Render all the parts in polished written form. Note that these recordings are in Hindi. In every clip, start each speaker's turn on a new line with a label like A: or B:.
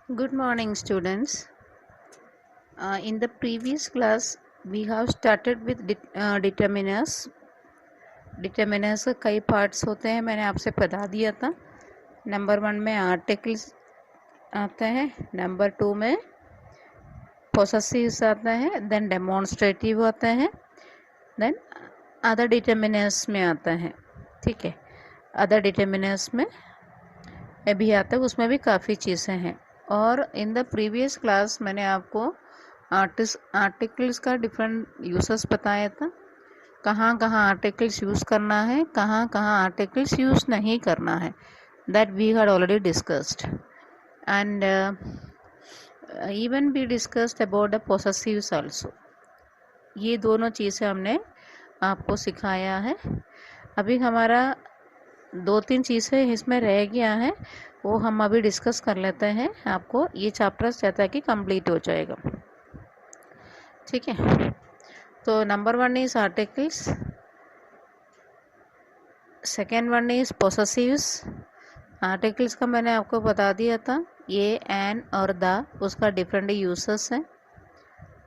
A: Good morning, students. In the previous class, we have started with determiners. Determiners के कई पार्ट्स होते हैं, मैंने आपसे बता दिया था। नंबर 1 में आर्टिकल्स आता है, नंबर 2 में पोसेसिव्स आता है, देन डेमोन्स्ट्रेटिव आता है, देन अदर डिटर्मिनर्स में आता है। ठीक है, अदर डिटर्मिनर्स में भी आता है, उसमें भी काफ़ी चीज़ें हैं। और इन द प्रीवियस क्लास मैंने आपको आर्टिकल्स का डिफरेंट यूसेस बताया था, कहाँ कहाँ आर्टिकल्स यूज़ करना है, कहाँ कहाँ आर्टिकल्स यूज़ नहीं करना है, that we had already discussed. And even we discussed about the possessives also. ये दोनों चीज़ें हमने आपको सिखाया है। अभी हमारा 2-3 चीज़ें इसमें रह गया है, वो हम अभी डिस्कस कर लेते हैं। आपको ये चैप्टर चाहता है कि कंप्लीट हो जाएगा। ठीक है, तो number 1 is articles, second 1 is possessives. Articles का मैंने आपको बता दिया था, ये एन और द, उसका डिफरेंट यूसेस है।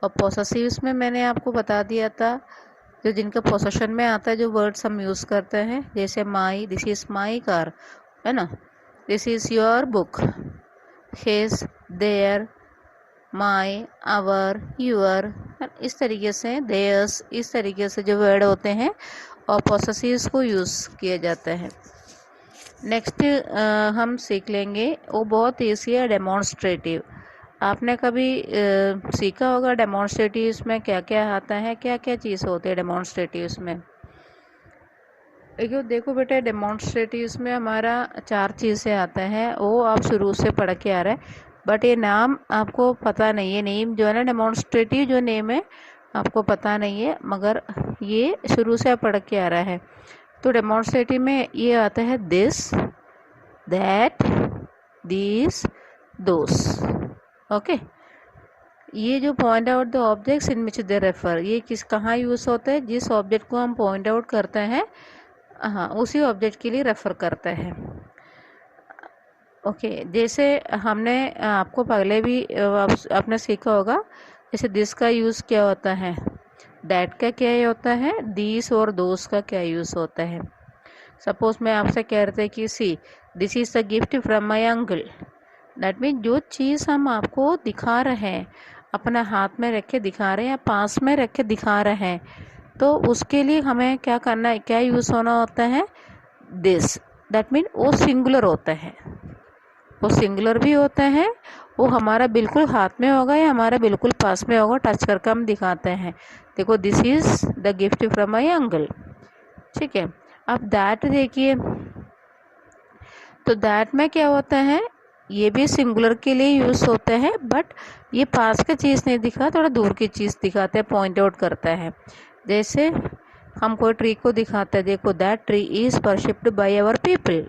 A: और पोसेसिव्स में मैंने आपको बता दिया था, जो जिनके पोसेशन में आता है, जो वर्ड्स हम यूज़ करते हैं, जैसे my, this is my car, है ना, this is your book, his, their, my, our, your, इस तरीके से देयर्स, इस तरीके से जो वर्ड होते हैं और पोसेसिव्स को यूज़ किया जाता है। नेक्स्ट हम सीख लेंगे, वो बहुत ईजी है, डेमोन्स्ट्रेटिव। आपने कभी सीखा होगा डेमोन्स्ट्रेटिव्स में क्या क्या आता है, क्या क्या चीज़ होती है डेमोन्स्ट्रेटिव्स में। देखो बेटा, डेमोन्स्ट्रेटिव्स में हमारा 4 चीज़ें आता है, वो आप शुरू से पढ़ के आ रहे हैं, बट ये नाम आपको पता नहीं है। नेम जो है ना, डेमोन्स्ट्रेटिव जो नेम है आपको पता नहीं है, मगर ये शुरू से पढ़ के आ रहा है। तो डेमोन्स्ट्रेटिव में ये आता है this, that, this, those. Okay, ये जो point out the objects in which they refer, ये किस कहाँ यूज़ होता है, जिस ऑब्जेक्ट को हम पॉइंट आउट करते हैं, हाँ, उसी ऑब्जेक्ट के लिए रेफर करता है। ओके, जैसे हमने आपको पहले भी आपने सीखा होगा, जैसे दिस का यूज़ क्या होता है, दैट का क्या होता है, दिस और दोस का क्या यूज़ होता है। सपोज मैं आपसे कह रहे थे कि see this is the gift from my uncle, that mean जो चीज़ हम आपको दिखा रहे हैं, अपना हाथ में रख के दिखा रहे हैं या पास में रख के दिखा रहे हैं, तो उसके लिए हमें क्या करना है, क्या यूज़ होना होता है, दिस। दैट मीन वो सिंगुलर होता है, वो सिंगुलर भी होता है, वो हमारा बिल्कुल हाथ में होगा या हमारा बिल्कुल पास में होगा, टच करके हम दिखाते हैं, देखो this is the gift from my uncle. ठीक है, अब दैट देखिए, तो दैट में क्या होता है, ये भी सिंगुलर के लिए यूज़ होता है, बट ये पास की चीज़ नहीं दिखा, थोड़ा दूर की चीज़ दिखाते हैं, पॉइंट आउट करता है। जैसे हम कोई ट्री को दिखाते हैं, देखो that tree is worshipped by our people,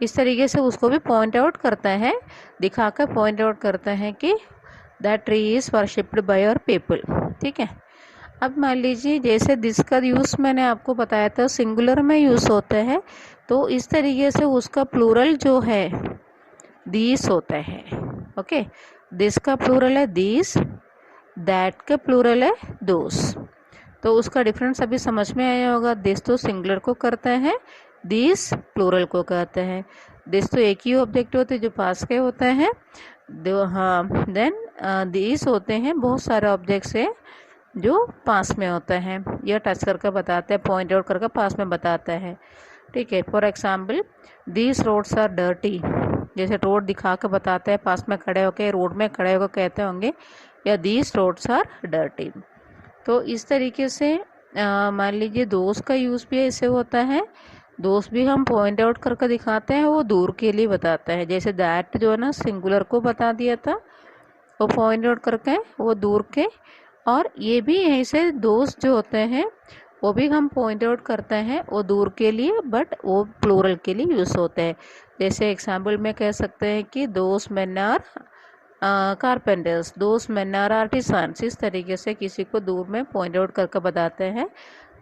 A: इस तरीके से उसको भी पॉइंट आउट करता है, दिखाकर पॉइंट आउट करता है कि that tree is worshipped by our people. ठीक है, अब मान लीजिए जैसे दिस का यूज़ मैंने आपको बताया था सिंगुलर में यूज़ होता है, तो इस तरीके से उसका प्लूरल जो है दीस होता है। ओके, दिस का प्लूरल है दीस, दैट का प्लूरल है दोस। तो उसका डिफरेंस अभी समझ में आया होगा, दिस तो सिंगुलर को करता है, दिस प्लूरल को कहते हैं। दिस तो एक ही ऑब्जेक्ट होते हैं जो पास के होते हैं, हाँ, देन दिस होते हैं बहुत सारे ऑब्जेक्ट्स हैं जो पास में होता है, यह टच करके बताते हैं, पॉइंट आउट करके पास में बताता है। ठीक है, for example these roads are dirty, जैसे रोड दिखा के बताते हैं, पास में खड़े होके, रोड में खड़े होकर कहते होंगे या दीज रोड्स आर डर्टी। तो इस तरीके से मान लीजिए दोस्त का यूज़ भी ऐसे होता है, दोस्त भी हम पॉइंट आउट करके दिखाते हैं, वो दूर के लिए बताता है, जैसे दैट जो है ना सिंगुलर को बता दिया था, वो पॉइंट आउट करके वो दूर के। और ये भी ऐसे दोस्त जो होते हैं वो भी हम पॉइंट आउट करते हैं, वो दूर के लिए, बट वो प्लूरल के लिए यूज़ होते हैं। जैसे एग्जाम्पल में कह सकते हैं कि दोस्त मेन आर कारपेंटर्स, दोस्त मेन आर आर्टिसंस, इस तरीके से किसी को दूर में पॉइंट आउट करके बताते हैं,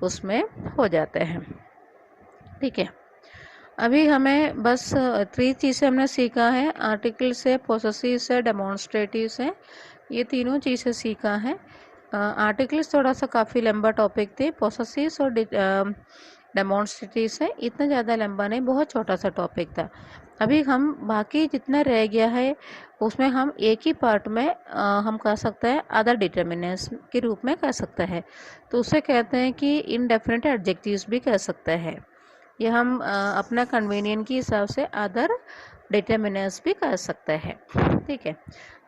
A: उसमें हो जाते हैं। ठीक है, अभी हमें बस 3 चीज़ें हमने सीखा है, आर्टिकल से, पोसेसिव से, डेमोन्स्ट्रेटिव से, ये तीनों चीज़ें सीखा है। आर्टिकल्स थोड़ा सा काफ़ी लंबा टॉपिक थे, पोसेसिव्स और डेमोन्स्ट्रेटिव से इतना ज़्यादा लंबा नहीं, बहुत छोटा सा टॉपिक था। अभी हम बाकी जितना रह गया है उसमें हम एक ही पार्ट में हम कह सकते हैं अदर डिटर्मिनेंट्स के रूप में कह सकते हैं। तो उसे कहते हैं कि इनडेफिनिट एडजेक्टिव्स भी कह सकते हैं। ये हम अपना कन्वीनियंट के हिसाब से अदर डिटर्मिनेंट्स भी कर सकते हैं। ठीक है,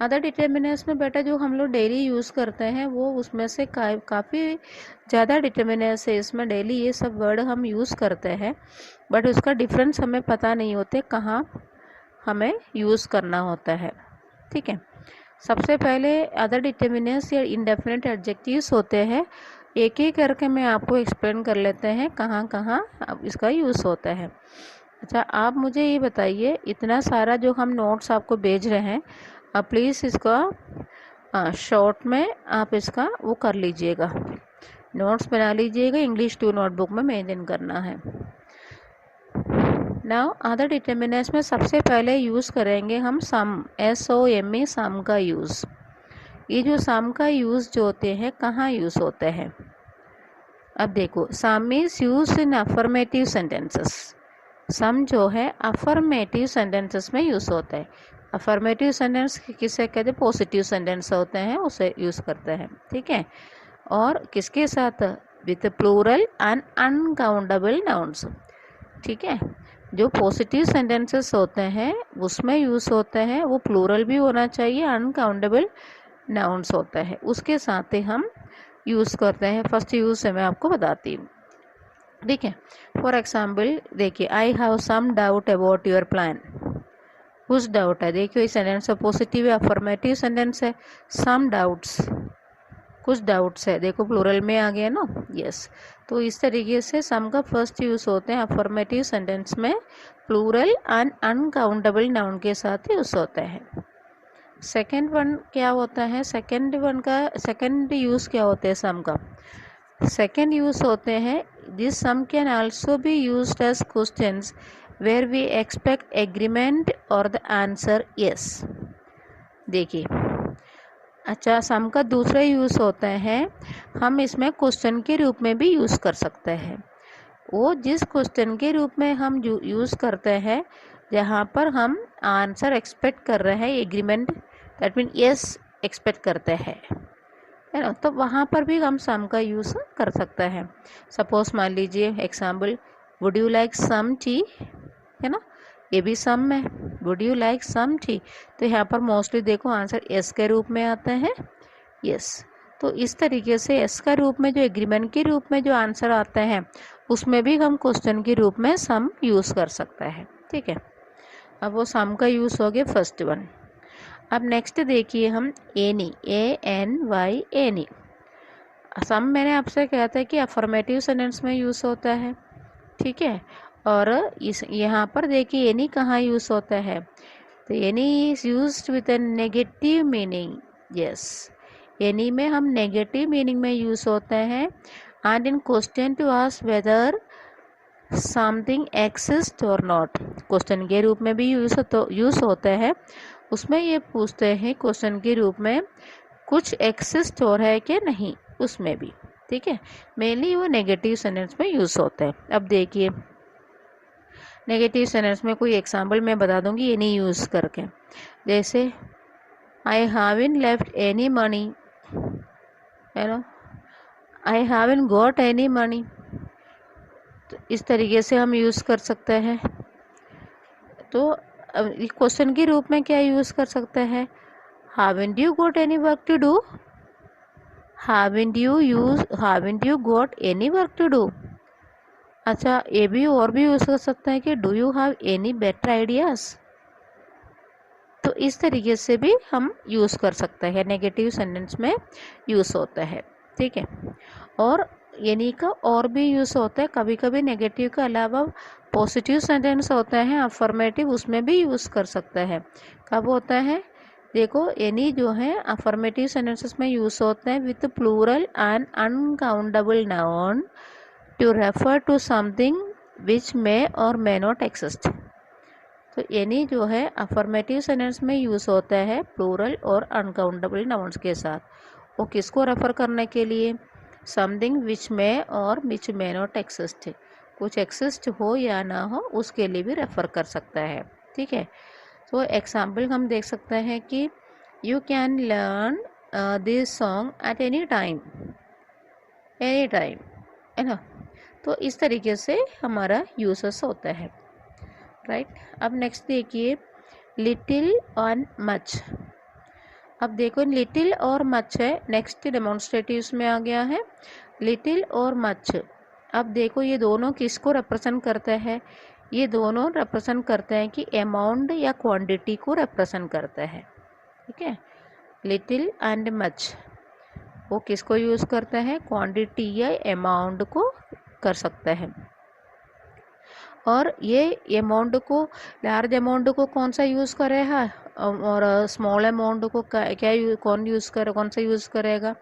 A: अदर डिटर्मिनेंट्स में बेटा जो हम लोग डेली यूज़ करते हैं वो उसमें से काफ़ी ज़्यादा डिटर्मिनेंट्स है, इसमें डेली ये सब वर्ड हम यूज़ करते हैं, बट उसका डिफरेंस हमें पता नहीं होते कहाँ हमें यूज़ करना होता है। ठीक है, सबसे पहले अदर डिटर्मिनेंट्स या इंडेफिनिट एडजेक्टिव्स होते हैं, एक एक करके मैं आपको एक्सप्लेन कर लेते हैं कहाँ कहाँ इसका यूज़ होता है। अच्छा, आप मुझे ये बताइए, इतना सारा जो हम नोट्स आपको भेज रहे हैं, आप प्लीज़ इसका शॉर्ट में आप इसका वो कर लीजिएगा, नोट्स बना लीजिएगा, इंग्लिश 2 नोटबुक में मेंशन करना है। नाउ अदर डिटर्मिनेंट्स में सबसे पहले यूज़ करेंगे हम सम, SOME, सम का यूज़। ये जो सम का यूज़ जो होते हैं कहाँ यूज़ होते हैं, अब देखो, some is use in affirmative sentences. Some जो है अफर्मेटिव सेंटेंसेस में यूज़ होता है। अफर्मेटिव सेंटेंस किसे कहते हैं, पॉजिटिव सेंटेंस होते हैं उसे यूज़ करते हैं। ठीक है, और किसके साथ, with plural and uncountable nouns. ठीक है, जो पॉजिटिव सेंटेंसेस होते हैं उसमें यूज़ होते हैं, वो प्लूरल भी होना चाहिए, अनकाउंटेबल नाउन्स होता है, उसके साथ ही हम यूज़ करते हैं। फर्स्ट यूज़ से मैं आपको बताती हूँ। ठीक है, फॉर एग्जाम्पल देखिए, I have some doubt about your plan. कुछ डाउट है, देखिए इस सेंटेंस पॉजिटिव है, अफर्मेटिव सेंटेंस है, सम डाउट्स, कुछ डाउट्स है, देखो प्लूरल में आ गया ना, यस। तो इस तरीके से सम का फर्स्ट यूज़ होते हैं अफर्मेटिव सेंटेंस में, प्लूरल एंड अनकाउंटेबल नाउन के साथ यूज़ होता है। सेकेंड वन क्या होता है, सेकेंड वन का सेकेंड यूज़ क्या होता है सम का, सेकेंड यूज़ होते हैं, this some can also be used as questions where we expect agreement और द आंसर यस। देखिए, अच्छा, सम का दूसरा यूज़ होता है, हम इसमें क्वेश्चन के रूप में भी यूज़ कर सकते हैं। वो जिस क्वेश्चन के रूप में हम यूज़ करते हैं जहाँ पर हम आंसर एक्सपेक्ट कर रहे हैं, agreement, that mean yes expect करते हैं, है ना, तो वहाँ पर भी हम सम का यूज़ कर सकते हैं। सपोज मान लीजिए example, would you like some tea, है ना, ये भी सम है, would you like some tea, तो यहाँ पर मोस्टली देखो आंसर यस के रूप में आता है, यस। तो इस तरीके से यस का रूप में जो एग्रीमेंट के रूप में जो आंसर आता है उसमें भी हम क्वेश्चन के रूप में सम यूज़ कर सकते हैं। ठीक है, अब वो सम का यूज़ हो गया फर्स्ट वन। अब नेक्स्ट देखिए हम एनी, ANY, एनी। सम मैंने आपसे कहा था कि अफर्मेटिव सेंटेंस में यूज़ होता है। ठीक है, और इस यहाँ पर देखिए एनी कहाँ यूज़ होता है, तो any is used with a negative meaning, yes. Any में हम नेगेटिव मीनिंग में यूज़ होते हैं, and in question to ask whether something exist or not, question के रूप में भी यूज़ होता है, उसमें ये पूछते हैं क्वेश्चन के रूप में कुछ एक्सिस्ट हो रहा है कि नहीं, उसमें भी। ठीक है, मेनली वो नेगेटिव सेंटेंस में यूज़ होता है। अब देखिए, नेगेटिव सेंटेंस में कोई एग्जाम्पल मैं बता दूंगी ये नहीं यूज़ करके, जैसे I haven't left any money, है ना, I haven't got any money, तो इस तरीके से हम यूज़ कर सकते हैं। तो क्वेश्चन के रूप में क्या यूज़ कर सकते हैं, haven't you got any work to do, haven't you got any work to do। अच्छा, ये भी और भी यूज़ कर सकते हैं कि do you have any better ideas, तो इस तरीके से भी हम यूज़ कर सकते हैं, नेगेटिव सेंटेंस में यूज़ होता है। ठीक है, और यानी का और भी यूज़ होता है, कभी कभी नेगेटिव के अलावा पॉजिटिव सेंटेंस होता है अफर्मेटिव, उसमें भी यूज़ कर सकता है। कब होता है, देखो एनी जो है अफर्मेटिव सेंटेंसेस में यूज़ होता है with plural and uncountable noun to refer to something which may or may not exist. तो यानी जो है अफर्मेटिव सेंटेंस में यूज़ होता है प्लूरल और अनकाउंटेबल नाउन्स के साथ। वो किसको रेफर करने के लिए? समथिंग विच मे और विच मे नॉट एक्सिस्ट, कुछ एक्सिस्ट हो या ना हो उसके लिए भी रेफर कर सकता है। ठीक है, तो एग्जाम्पल हम देख सकते हैं कि you can learn this song at any time है ना। तो इस तरीके से हमारा यूसेस होता है, राइट। अब नेक्स्ट देखिए लिटिल और मच। अब देखो लिटिल और मच है, नेक्स्ट डेमोन्स्ट्रेटिव्स में आ गया है लिटिल और मच। अब देखो ये दोनों किसको रिप्रेजेंट करते हैं? ये दोनों रिप्रेजेंट करते हैं कि अमाउंट या क्वांटिटी को रिप्रेजेंट करता है। ठीक है, लिटिल एंड मच वो किसको यूज़ करता है? क्वांटिटी या अमाउंट को कर सकता है। और ये अमाउंट को, लार्ज अमाउंट को कौन सा यूज़ करेगा और स्मॉल अमाउंट को कौन सा यूज़ करेगा?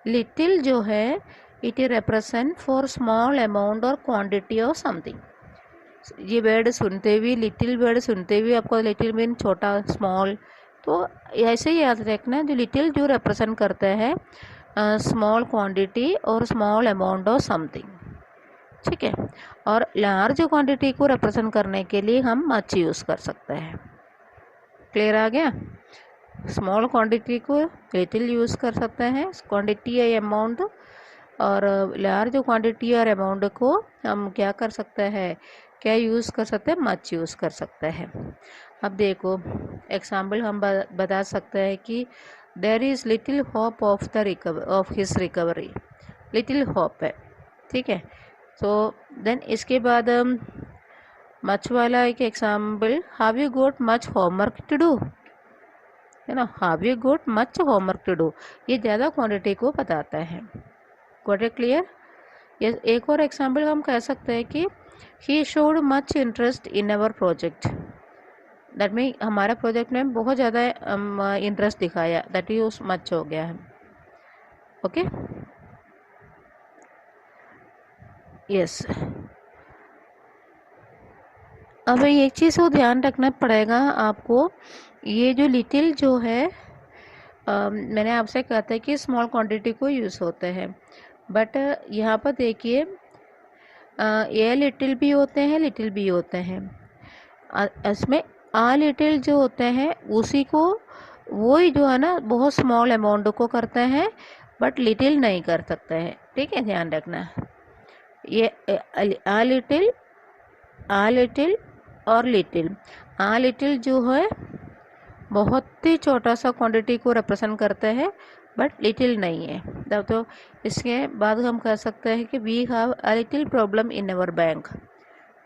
A: लिटिल जो है it represent for small amount और क्वांटिटी ऑफ समथिंग। ये वर्ड सुनते हुए, लिटिल वर्ड सुनते हुए आपको लिटिल मीन छोटा, स्मॉल, तो ऐसे ही याद रखना जो लिटिल जो रिप्रेजेंट करता है स्मॉल क्वांटिटी और स्मॉल अमाउंट ऑफ समथिंग। ठीक है, और लार्ज क्वांटिटी को रिप्रेजेंट करने के लिए हम मच यूज़ कर सकते हैं। क्लियर आ गया? स्मॉल क्वांटिटी को लिटिल यूज़ कर सकते हैं, क्वांटिटी या अमाउंट, और लार्ज क्वांटिटी और अमाउंट को हम क्या कर सकते हैं, क्या यूज़ कर सकते हैं? मच यूज़ कर सकते हैं। अब देखो एग्जाम्पल हम बता सकते हैं कि there is little hope of his recovery. Little hope है, ठीक है। तो देन इसके बाद मच वाला एक example, have you got much homework to do, है ना। Have you got much homework to do, ये ज़्यादा क्वांटिटी को बताता है। Got it clear? ये एक और एग्जाम्पल हम कह सकते हैं कि he showed much interest in our project. That mean हमारा प्रोजेक्ट में बहुत ज़्यादा इंटरेस्ट दिखाया, दैट यूज मच हो गया है। Okay, yes. अब एक चीज़ को ध्यान रखना पड़ेगा आपको, ये जो लिटिल जो है मैंने आपसे कहा था कि स्मॉल क्वांटिटी को यूज़ होते हैं, बट यहाँ पर देखिए ये लिटिल भी होते हैं, लिटिल भी होते हैं। इसमें आ लिटिल जो होते हैं उसी को वही जो है ना बहुत स्मॉल अमाउंट को करते हैं, बट लिटिल नहीं कर सकते हैं। ठीक है, ध्यान रखना। ये आ लिटिल और लिटिल, आ लिटिल जो है बहुत ही छोटा सा क्वांटिटी को रिप्रेजेंट करते हैं, बट लिटिल नहीं है। तब तो इसके बाद हम कह सकते हैं कि we have a little problem in our bank.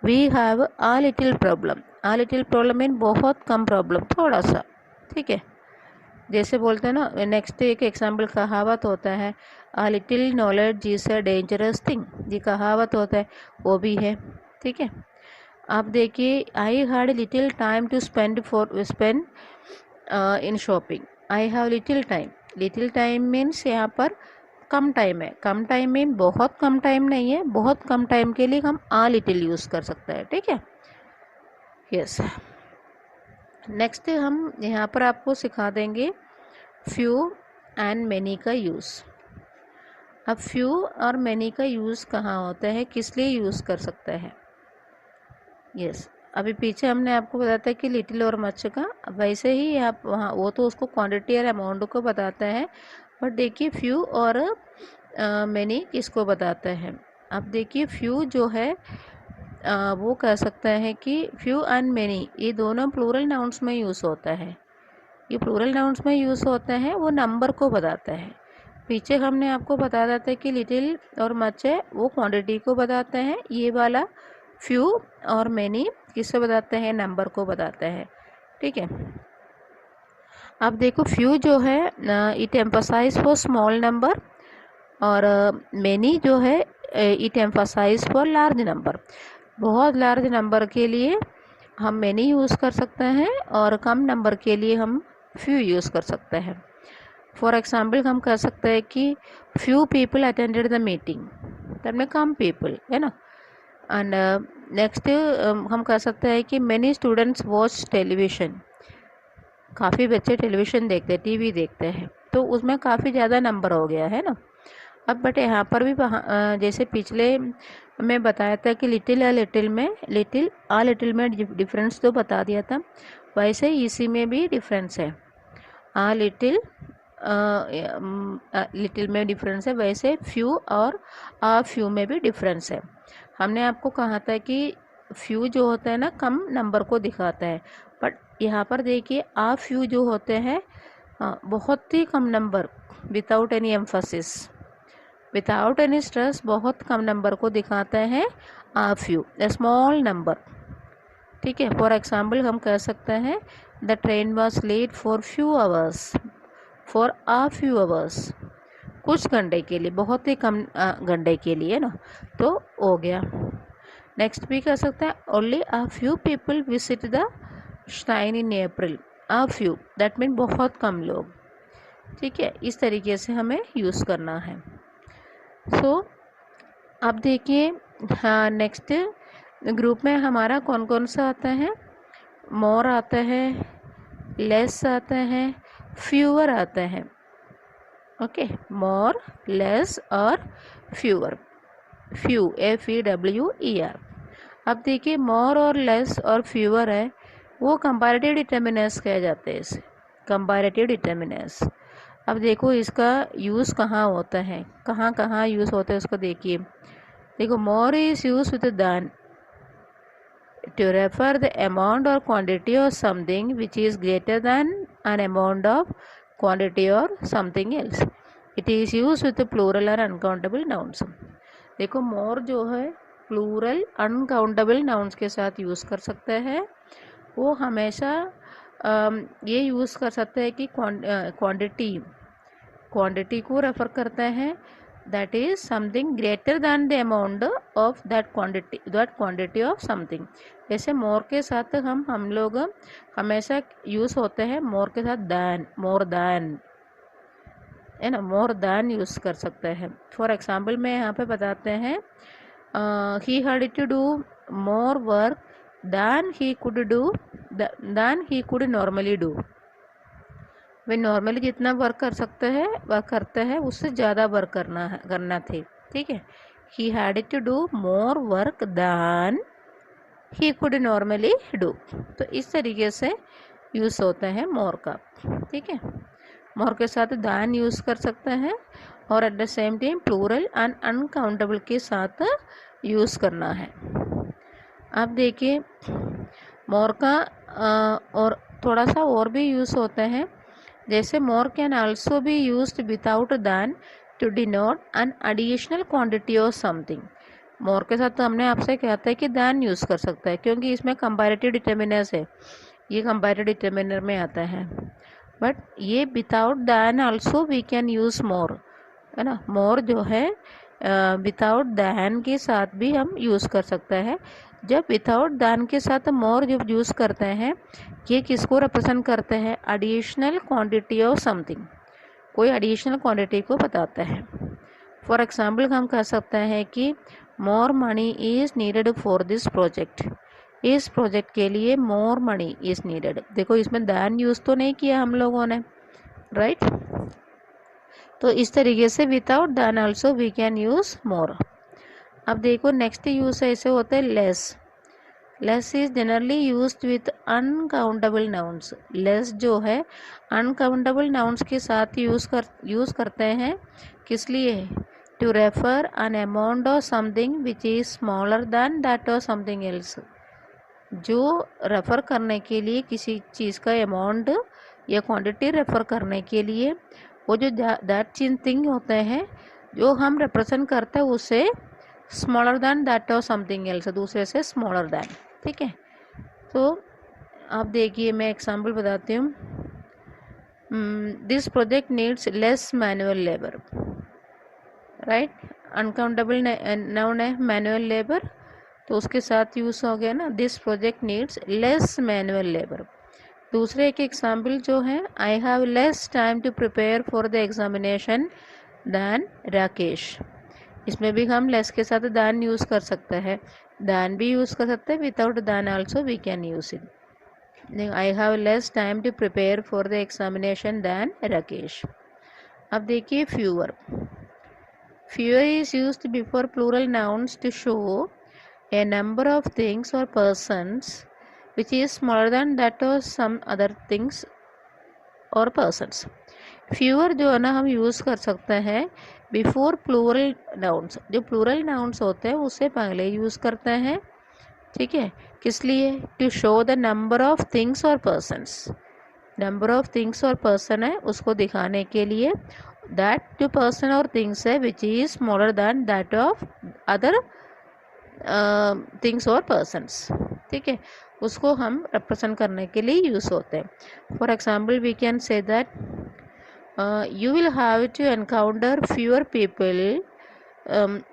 A: We have a little problem, a little problem mean बहुत कम प्रॉब्लम, थोड़ा सा। ठीक है, जैसे बोलते हैं ना, नेक्स्ट एक एग्जाम्पल कहावत होता है, a little knowledge is a dangerous thing, ये कहावत होता है, वो भी है। ठीक है, आप देखिए I had little time to spend in shopping. I have little time, little time means यहाँ पर कम टाइम है। कम टाइम मीन बहुत कम टाइम नहीं है, बहुत कम टाइम के लिए हम आ लिटिल यूज़ कर सकते हैं। ठीक है, यस। नेक्स्ट हम यहाँ पर आपको सिखा देंगे फ्यू एंड मैनी का यूज़। अब फ्यू और मैनी का यूज़ कहाँ होता है, किस लिए यूज़ कर सकता है? यस, अभी पीछे हमने आपको बताया था कि लिटिल और मच का, वैसे ही आप वहाँ वो तो उसको क्वांटिटी और अमाउंट को बताता है, बट देखिए फ्यू और मैनी किसको बताता है। अब देखिए फ्यू जो है वो कह सकता है कि फ्यू एंड मैनी ये दोनों प्लूरल नाउन्स में यूज़ होता है। ये प्लूरल नाउन्स में यूज़ होता है, वो नंबर को बताता है। पीछे हमने आपको बताया था कि लिटिल और मच है वो क्वांटिटी को बताते हैं, ये वाला फ्यू और मैनी किससे बताते हैं? नंबर को बताते हैं। ठीक है, अब देखो फ्यू जो है it emphasize for small number, और मैनी जो है it emphasize for large number. बहुत लार्ज नंबर के लिए हम मैनी यूज़ कर सकते हैं, और कम नंबर के लिए हम फ्यू यूज़ कर सकते हैं। फॉर एग्जाम्पल हम कह सकते हैं कि few people attended the meeting, that में कम पीपल, है ना। एंड नेक्स्ट हम कह सकते हैं कि मैनी स्टूडेंट्स वॉच टेलीविज़न, काफ़ी बच्चे टेलीविज़न देखते हैं, टीवी देखते हैं, तो उसमें काफ़ी ज़्यादा नंबर हो गया है ना। अब बट यहाँ पर भी जैसे पिछले मैं बताया था कि लिटिल आ लिटिल में डिफरेंस तो बता दिया था, वैसे इसी में भी डिफरेंस है। आ लिटिल लिटिल में डिफरेंस है, वैसे फ्यू और आ फ्यू में भी डिफरेंस है। हमने आपको कहा था कि फ्यू जो होता है ना कम नंबर को दिखाता है, बट यहाँ पर देखिए आ फ्यू जो होते हैं बहुत ही कम number, without any emphasis, without any stress, बहुत कम नंबर को दिखाते हैं a few, a small number. ठीक है, फॉर एग्जाम्पल हम कह सकते हैं the train was late for few hours, for a few hours, कुछ घंटे के लिए, बहुत ही कम घंटे के लिए ना, तो हो गया। नेक्स्ट भी कह सकते हैं only uh few people visit the shrine in April, uh few that mean बहुत कम लोग। ठीक है, इस तरीके से हमें यूज़ करना है। सो अब देखिए, हाँ नेक्स्ट ग्रुप में हमारा कौन कौन सा आता है, मोर आता है, लेस आता है, फ्यूअर आता है। ओके, मोर, लेस और फ्यूअर, फ्यू FEWER। अब देखिए मोर और लेस और फ्यूअर है, वो कंपैरेटिव डिटर्मिनर्स कहे जाते हैं इसे, कंपैरेटिव डिटर्मिनर्स। अब देखो इसका यूज़ कहाँ होता है, कहाँ कहाँ यूज़ होता है उसको देखिए। देखो more is use with than to refer the amount or quantity of something which is greater than an amount of quantity or something else. It is used with the plural or uncountable nouns. देखो more जो है प्लूरल अनकाउंटेबल नाउन्स के साथ यूज़ कर सकते हैं, वो हमेशा ये यूज़ कर सकते हैं कि क्वांटिटी को रेफर करते हैं, that is something greater than the amount of that quantity of something। जैसे मोर के साथ हम लोग हमेशा यूज़ होते हैं मोर के साथ दैन, मोर दैन है ना, मोर दैन यूज़ कर सकते हैं। फॉर एग्जाम्पल में यहाँ पे बताते हैं he had to do more work than he could normally do. वे नॉर्मली जितना वर्क कर सकते हैं वह करते हैं, उससे ज़्यादा वर्क करना थे। ठीक है, he had to do more work than he could normally do. तो इस तरीके से यूज़ होता है मोर का। ठीक है, मोर के साथ दैन यूज़ कर सकते हैं और at the same time plural and uncountable के साथ यूज़ करना है। अब देखिए मोर का और थोड़ा सा और भी यूज़ होता है, जैसे more can also be used without than to denote an additional quantity of something. More के साथ तो हमने आपसे कहता है कि दैन यूज़ कर सकता है, क्योंकि इसमें कंपैरेटिव डिटर्मिनर्स है, ये कंपैरेटिव डिटर्मिनर में आता है। बट ये without than also we can use more, है ना, मोर जो है विदाउट दैन के साथ भी हम यूज़ कर सकते हैं। जब विदाउट दैन के साथ मोर जब यूज़ करते हैं, ये किसको रिप्रेजेंट करते हैं, एडिशनल क्वांटिटी ऑफ समथिंग, कोई एडिशनल क्वांटिटी को बताता है। फॉर एग्जांपल हम कह सकते हैं कि more money is needed for this project, इस प्रोजेक्ट के लिए मोर मनी इज़ नीडेड। देखो इसमें दैन यूज़ तो नहीं किया हम लोगों ने, राइट। तो इस तरीके से without than also we can use more. अब देखो नेक्स्ट यूज़ ऐसे होता है less. Less is generally used with uncountable nouns. Less जो है अनकाउंटेबल नाउन्स के साथ यूज़ करते हैं, किस लिए, to refer an amount of something which is smaller than that of something else. जो रेफर करने के लिए किसी चीज़ का अमाउंट या क्वांटिटी रेफर करने के लिए वो जो दैट चीज थिंग होते हैं जो हम रिप्रेजेंट करते हैं उसे smaller than that of something else, दूसरे से स्मॉलर दैन। ठीक है, तो आप देखिए मैं एग्जांपल बताती हूँ। This project needs less manual labour, right, uncountable noun है मैनुअल लेबर, तो उसके साथ यूज़ हो गया ना, this project needs less manual labour. दूसरे एक एग्जाम्पल जो है, I have less time to prepare for the examination than Rakesh. इसमें भी हम लेस के साथ दैन यूज़ कर सकते हैं, than भी यूज़ कर सकते हैं, without than also we can use it. I have less time to prepare for the examination than Rakesh. अब देखिए fewer. Fewer is used before plural nouns to show a number of things or persons which is smaller than that of some other things और पर्सन्स. फ्यूअर जो है ना हम यूज़ कर सकते हैं बिफोर प्लूरल नाउन्स. जो प्लूरल नाउन्स होते हैं उससे पहले यूज़ करते हैं. ठीक है, किस लिए? To show the number of things और पर्सन्स. नंबर ऑफ थिंग्स और पर्सन है उसको दिखाने के लिए. दैट जो पर्सन और थिंग्स है विच is smaller than that of other things और पर्सन्स. ठीक है, उसको हम रिप्रेजेंट करने के लिए यूज़ होते हैं. For example we can say that you will have to encounter fewer people,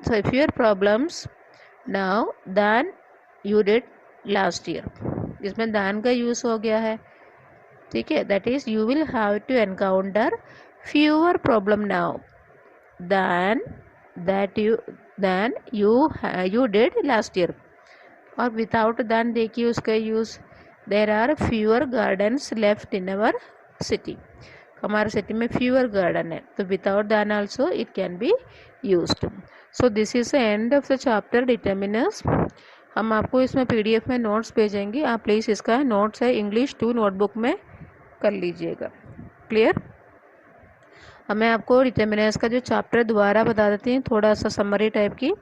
A: fewer problems now than you did last year. इसमें than का यूज़ हो गया है. ठीक है, that is you will have to encounter fewer problem now than you did last year. और without than देखिए उसका use. there are fewer gardens left in our city. हमारे सिटी में फ्यूअर गार्डन है तो without than also it can be used. So this is the end of the chapter determiners. हम आपको इसमें पीडीएफ में नोट्स भेजेंगे, आप प्लीज़ इसका नोट्स है इंग्लिश 2 नोटबुक में कर लीजिएगा. क्लियर? अब मैं आपको डिटर्मिनर्स का जो चैप्टर दोबारा बता देती हूँ, थोड़ा सा समरी टाइप की.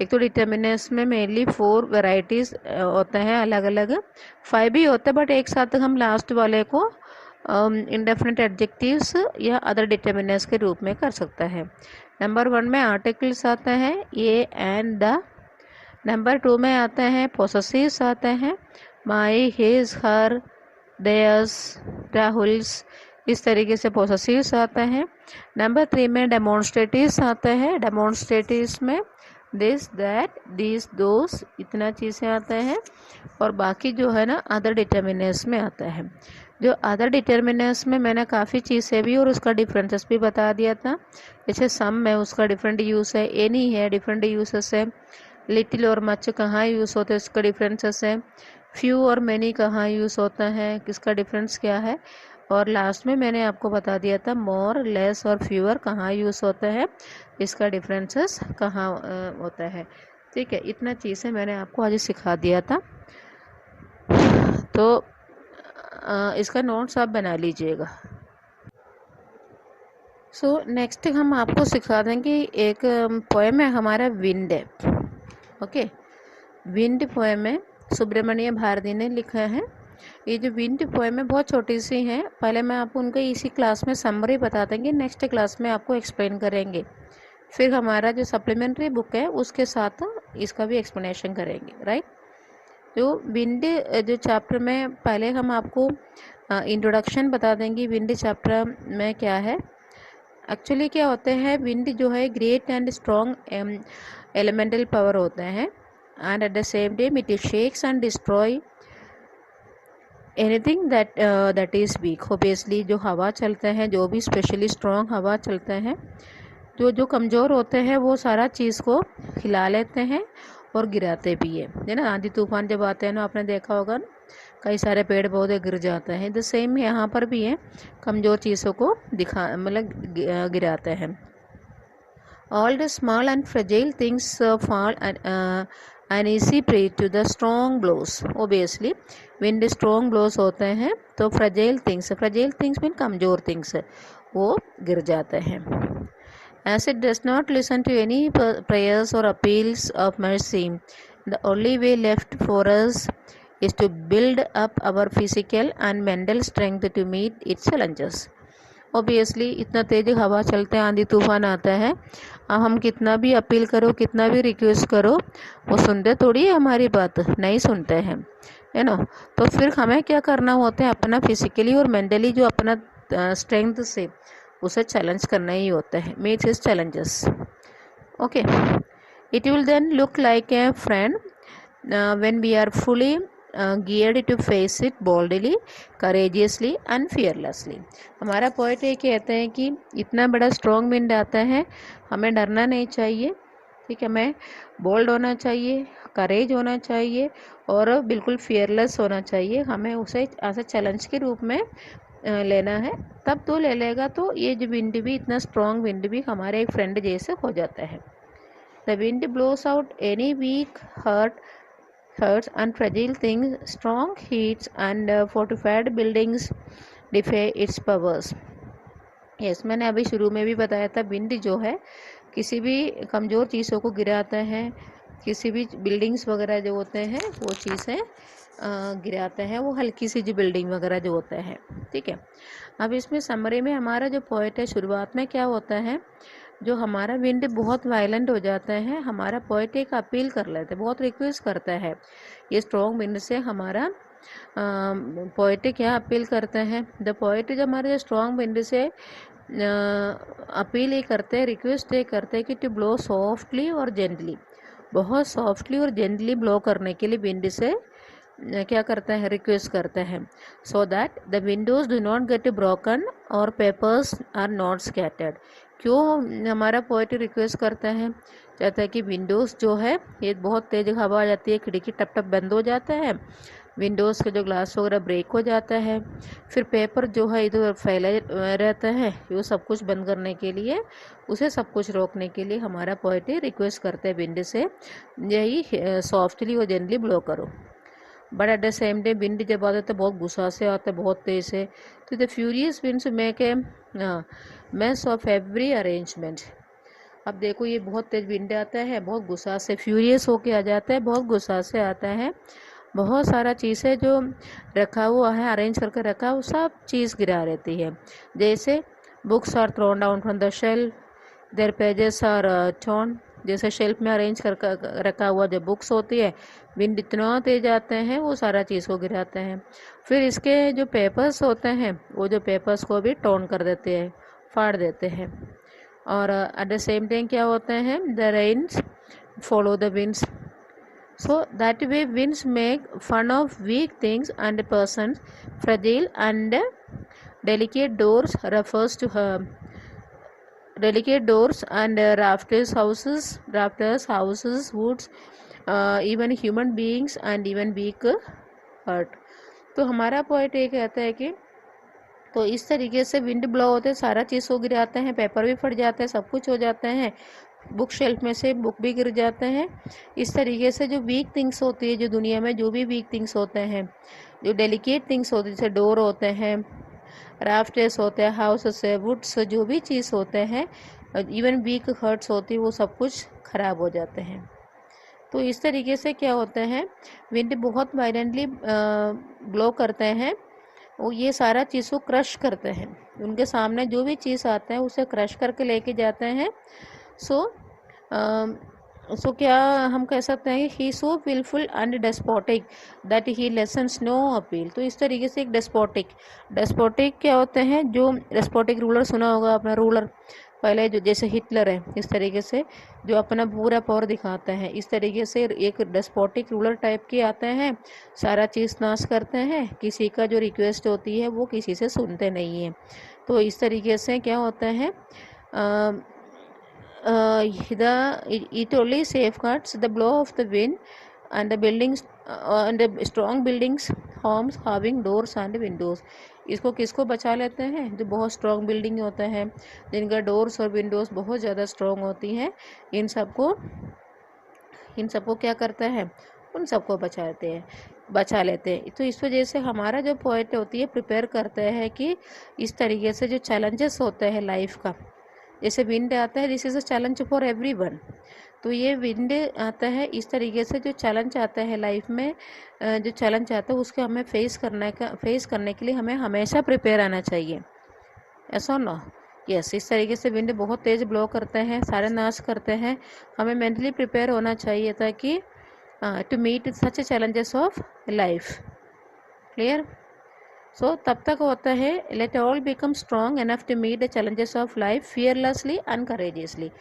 A: एक तो डिटर्मिनर्स में मेनली 4 वेराइटीज़ होते हैं, अलग अलग 5 भी होते हैं बट एक साथ हम लास्ट वाले को इंडेफिनिट एडजेक्टिव्स या अदर डिटर्मिनर्स के रूप में कर सकता है. नंबर 1 में आर्टिकल्स आते हैं ये एंड द. नंबर 2 में आते हैं पोसेसिव्स आते हैं माई, हिज, हर, देयर्स, राहुल्स. इस तरीके से पोसेसिव्स आते हैं. नंबर 3 में डेमोन्स्ट्रेटिव्स आते हैं. डेमोन्स्ट्रेटिव्स में दिस, दैट, दिस, दोस, इतना चीज़ें आते हैं. और बाकी जो है ना अदर डिटर्मिनर्स में आता है. जो अदर डिटर्मिनर्स में मैंने काफ़ी चीज़ें भी और उसका डिफरेंसेस भी बता दिया था. जैसे सम में उसका डिफरेंट यूज़ है, एनी है डिफरेंट यूसेस है, लिटिल और मच कहाँ यूज़ होते हैं इसका डिफरेंसेस है, फ्यू और मैनी कहाँ यूज़ होता है किसका डिफरेंस क्या है. और लास्ट में मैंने आपको बता दिया था मोर, लेस और फ्यूअर कहाँ यूज़ होता है, इसका डिफरेंसेस कहाँ होता है. ठीक है, इतना चीज़ें मैंने आपको आज सिखा दिया था. तो इसका नोट्स आप बना लीजिएगा. सो नेक्स्ट हम आपको सिखा देंगे एक पोएम है हमारा विंड है. ओके, विंड पोएम है, सुब्रमण्य भारती ने लिखा है. ये जो विंड पोएम है बहुत छोटी सी है. पहले मैं आपको उनका इसी क्लास में समरी बता देंगे, नेक्स्ट क्लास में आपको एक्सप्लेन करेंगे. फिर हमारा जो सप्लीमेंट्री बुक है उसके साथ इसका भी एक्सप्लेनेशन करेंगे. राइट, जो विंड जो चैप्टर में पहले हम आपको इंट्रोडक्शन बता देंगे विंड चैप्टर में क्या है. एक्चुअली क्या होते हैं, विंड जो है great and strong elemental power होते हैं and eight the same time it shakes and destroy anything that is week. Obviously जो हवा चलते हैं, जो भी स्पेशली स्ट्रॉन्ग हवा चलते हैं, जो कमज़ोर होते हैं वो सारा चीज़ को हिला लेते हैं और गिराते भी है ना. आंधी तूफान जब आते हैं ना, आपने देखा होगा ना, कई सारे पेड़ पौधे गिर जाते हैं. द सेम यहाँ पर भी है, कमज़ोर चीज़ों को गिराते हैं. All the small and fragile things fall an easy prey to the strong blows. Obviously wind strong blows होते हैं तो फ्रेजाइल थिंग्स मीन कमज़ोर थिंग्स वो गिर जाते हैं. As it does not listen to any prayers or appeals of mercy, the only way left for us is to build up our physical and mental strength to meet its challenges. Obviously इतना तेज हवा चलते हैं, आंधी तूफान आता है, अब हम कितना भी अपील करो, कितना भी रिक्वेस्ट करो, वो सुनते थोड़ी है हमारी बात, नहीं सुनते हैं, है ना. तो फिर हमें क्या करना होता है, अपना फिजिकली और मेंटली जो अपना स्ट्रेंथ से उसे चैलेंज करना ही होता है. Meet his challenges. Okay, it will then look like a friend when we are fully geared to face it boldly, courageously and fearlessly. हमारा पॉइंट ये कहते हैं कि इतना बड़ा स्ट्रॉन्ग विंड आता है, हमें डरना नहीं चाहिए, ठीक है, हमें बोल्ड होना चाहिए, करेज होना चाहिए और बिल्कुल फियरलेस होना चाहिए। हमें उसे ऐसे चैलेंज के रूप में लेना है, तब तो ले लेगा तो ये जो विंड भी, इतना स्ट्रॉन्ग विंड भी हमारे एक फ्रेंड जैसे हो जाता है। The wind blows out any weak hurts and fragile things, strong heats and fortified buildings defy its powers. Yes, मैंने अभी शुरू में भी बताया था, विंड जो है किसी भी कमज़ोर चीज़ों को गिराता है, किसी भी बिल्डिंग्स वगैरह जो होते हैं वो चीज़ें गिराते हैं, वो हल्की सी जो बिल्डिंग वगैरह जो होता है। ठीक है, अब इसमें समरी में हमारा जो पॉइंट है, शुरुआत में क्या होता है, जो हमारा विंड बहुत वायलेंट हो जाता है, हमारा पोएट एक अपील कर लेते हैं, बहुत रिक्वेस्ट करता है। ये स्ट्रॉन्ग विंड से हमारा पोएट क्या अपील करते हैं, द पोएट जो हमारे स्ट्रॉन्ग विंड से अपील ये करते हैं, रिक्वेस्ट ये करते हैं कि टू ब्लो सॉफ्टली और जेंटली, बहुत सॉफ्टली और जेंटली ब्लो करने के लिए विंड से क्या करते हैं, रिक्वेस्ट करते हैं, so that the Windows do not get broken और पेपर्स आर नॉट स्कैटर्ड। क्यों हमारा पोएट रिक्वेस्ट करता है, चाहता है कि विंडोज़ जो है ये बहुत तेज़ हवा आ जाती है, खिड़की टप टप बंद हो जाता है, विंडोज़ के जो ग्लास वगैरह ब्रेक हो जाता है, फिर पेपर जो है इधर फैला रहता है, वो सब कुछ बंद करने के लिए, उसे सब कुछ रोकने के लिए हमारा पोएट रिक्वेस्ट करता है विंड से, यही सॉफ्टली और जेंटली ब्लो करो। But at the same day wind जब आता है तो बहुत गुस्सा से आता है, बहुत तेज है, तो the furious winds make a mass of every arrangement. अब देखो ये बहुत तेज विंड आता है, बहुत गुस्सा से फ्यूरियस होके आ जाता है, बहुत गुस्सा से आता है, बहुत सारा चीज़ें जो रखा हुआ है, अरेंज करके रखा वो सब चीज़ गिरा रहती है। जैसे books are thrown down from the shelf, their pages are torn, जैसे शेल्फ में अरेंज कर रखा हुआ जो बुक्स होती है, विंड इतना तेज आते हैं वो सारा चीज़ को गिराते हैं। फिर इसके जो पेपर्स होते हैं, वो जो पेपर्स को भी टोन कर देते हैं, फाड़ देते हैं। और एट द सेम टाइम क्या होते हैं, the rains follow the winds, so that way winds make fun of weak things and persons, fragile and delicate doors refers to her, delicate doors and rafters houses, woods, even human beings and even weak heart। तो हमारा पॉइंट ये कहता है कि तो इस तरीके से विंड ब्लो होते हैं, सारा चीज़ हो गिराते हैं, पेपर भी फट जाते हैं, सब कुछ हो जाते हैं, बुक शेल्फ में से बुक भी गिर जाते हैं। इस तरीके से जो वीक थिंग्स होती है, जो दुनिया में जो भी वीक थिंग्स होते हैं, जो डेलिकेट थिंग्स होती है, जैसे डोर होते हैं, राफ्टर्स होते हैं, हाउसेस है, वुड्स, जो भी चीज़ होते हैं, इवन वीक हर्ट्स होती है, वो सब कुछ ख़राब हो जाते हैं। तो इस तरीके से क्या होता है, विंड बहुत वायलेंटली ब्लो करते हैं, वो ये सारा चीज़ को क्रश करते हैं, उनके सामने जो भी चीज़ आता है उसे क्रश करके लेके जाते हैं। सो क्या हम कह सकते हैं, he so wilful and despotic that he lessons no appeal. तो इस तरीके से एक डेस्पोटिक क्या होते हैं, जो डेस्पोटिक रूलर सुना होगा अपना, रूलर पहले जो जैसे हिटलर है, इस तरीके से जो अपना पूरा पावर दिखाता है, इस तरीके से एक डेस्पोटिक रूलर टाइप के आते हैं, सारा चीज़ नाश करते हैं, किसी का जो रिक्वेस्ट होती है वो किसी से सुनते नहीं हैं। तो इस तरीके से क्या होता है, it only safeguards the blow of the wind and the buildings and the strong buildings, homes having doors and windows। इसको किसको बचा लेते हैं, जो बहुत स्ट्रॉन्ग बिल्डिंग होते हैं, जिनका डोर्स और विंडोज़ बहुत ज़्यादा स्ट्रॉन्ग होती हैं, इन सबको क्या करता है, उन सबको बचा लेते हैं। तो इस वजह से हमारा जो पॉइंट होती है, प्रिपेयर करते हैं कि इस तरीके से जो चैलेंजेस होते हैं लाइफ का, जैसे विंड आता है, this is a challenge for everyone. तो ये विंड आता है, इस तरीके से जो चैलेंज आता है लाइफ में, जो चैलेंज आता है उसको हमें फेस करने के लिए हमें हमेशा प्रिपेयर आना चाहिए, ऐसा ना। यस, इस तरीके से विंड बहुत तेज़ ब्लो करते हैं, सारे नाश करते हैं, हमें मेंटली प्रिपेयर होना चाहिए ताकि to meet such challenges of life. Clear. So तब तक होता है, let all become strong enough to meet the challenges of life fearlessly and courageously.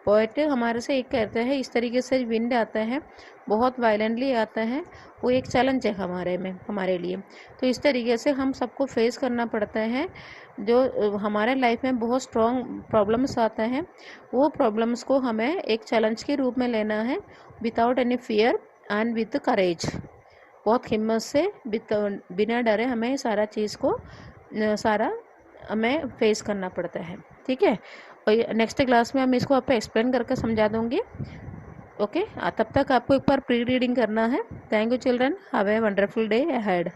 A: Poet हमारे से एक कहता है, इस तरीके से विंड आता है, बहुत वायलेंटली आता है, वो एक चैलेंज है हमारे लिए। तो इस तरीके से हम सबको फेस करना पड़ता है। जो हमारे लाइफ में बहुत स्ट्रॉन्ग प्रॉब्लम्स आता है, वो प्रॉब्लम्स को हमें एक चैलेंज के रूप में लेना है, without any fear and with courage. बहुत हिम्मत से बिना डरे हमें सारा हमें फेस करना पड़ता है। ठीक है, और नेक्स्ट क्लास में हम इसको आपको एक्सप्लेन करके समझा दूंगी। ओके, तब तक आपको एक बार प्री रीडिंग करना है। Thank you children, have a wonderful day ahead.